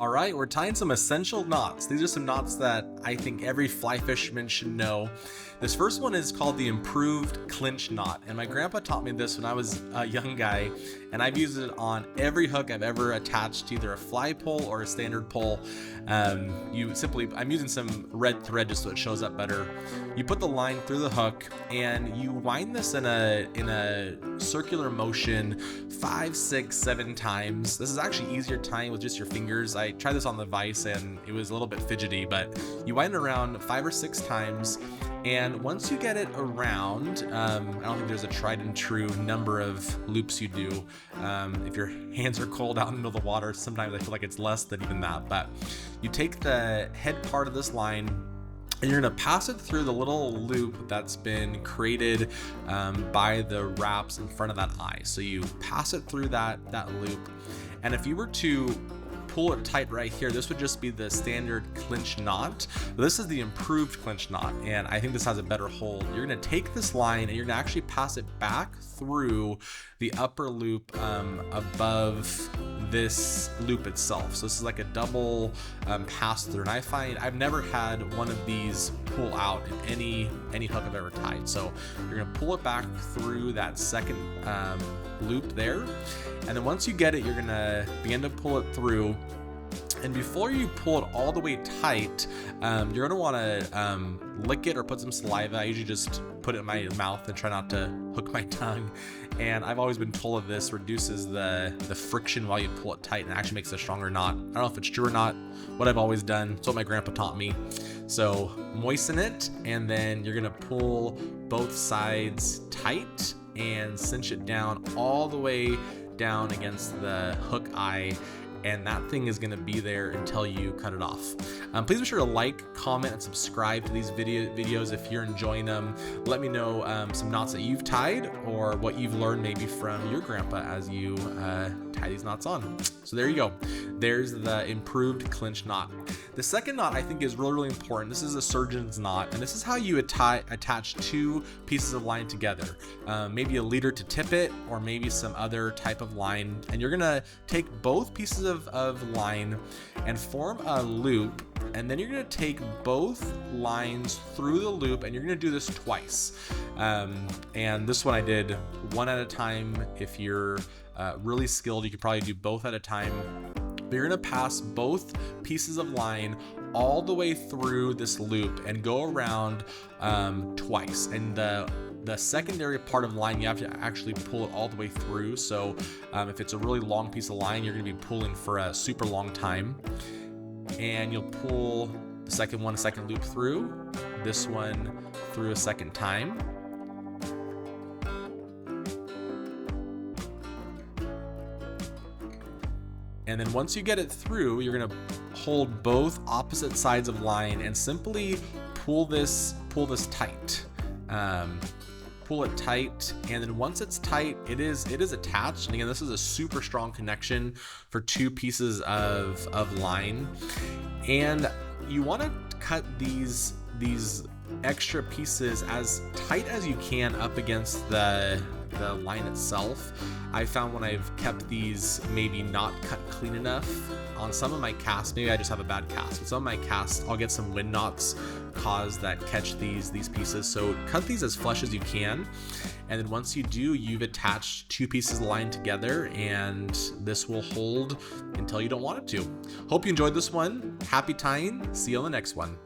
All right, we're tying some essential knots. These are some knots that I think every fly fisherman should know. This first one is called the Improved Clinch Knot, and my grandpa taught me this when I was a young guy, and I've used it on every hook I've ever attached to either a fly pole or a standard pole. I'm using some red thread just so it shows up better. You put the line through the hook, and you wind this in a circular motion 5, 6, 7 times. This is actually easier tying with just your fingers. I tried this on the Vise and it was a little bit fidgety, but you wind it around 5 or 6 times. And once you get it around, I don't think there's a tried and true number of loops you do. If your hands are cold out in the middle of the water, sometimes I feel like it's less than even that. But you take the head part of this line and you're gonna pass it through the little loop that's been created by the wraps in front of that eye. So you pass it through that loop. And if you were to pull it tight right here, this would just be the standard clinch knot. This is the improved clinch knot, and I think this has a better hold. You're gonna take this line and you're gonna actually pass it back through the upper loop above this loop itself. So this is like a double pass through, and I find I've never had one of these pull out in any hook I've ever tied. So you're gonna pull it back through that second loop there, and then once you get it, you're gonna begin to pull it through. And before you pull it all the way tight, you're gonna wanna lick it or put some saliva. I usually just put it in my mouth and try not to hook my tongue. And I've always been told that this reduces the friction while you pull it tight and actually makes a stronger knot. I don't know if it's true or not. What I've always done, it's what my grandpa taught me. So moisten it, and then you're gonna pull both sides tight and cinch it down all the way down against the hook eye, and that thing is going to be there until you cut it off. Please be sure to like, comment, and subscribe to these videos if you're enjoying them. Let me know some knots that you've tied or what you've learned maybe from your grandpa as you tie these knots on. So there you go. There's the improved clinch knot. The second knot I think is really important. This is a surgeon's knot, and this is how you attach 2 pieces of line together. Maybe a leader to tippet, or maybe some other type of line. And you're gonna take both pieces of line and form a loop, and then you're gonna take both lines through the loop, and you're gonna do this twice. And this one I did one at a time. If you're really skilled, you could probably do both at a time. You're gonna pass both pieces of line all the way through this loop and go around twice. And the secondary part of the line, you have to actually pull it all the way through. So if it's a really long piece of line, you're gonna be pulling for a super long time. And you'll pull the second loop through, this one through a second time. And then once you get it through, you're gonna hold both opposite sides of line and simply pull this tight. Pull it tight, and then once it's tight, it is attached. And again, this is a super strong connection for 2 pieces of line. And you want to cut these extra pieces as tight as you can up against the line itself. I found when I've kept these maybe not cut clean enough on some of my casts, maybe I just have a bad cast. With some of my casts, I'll get some wind knots that catch these pieces. So cut these as flush as you can. And then once you do, you've attached 2 pieces of line together, and this will hold until you don't want it to. Hope you enjoyed this one. Happy tying. See you on the next one.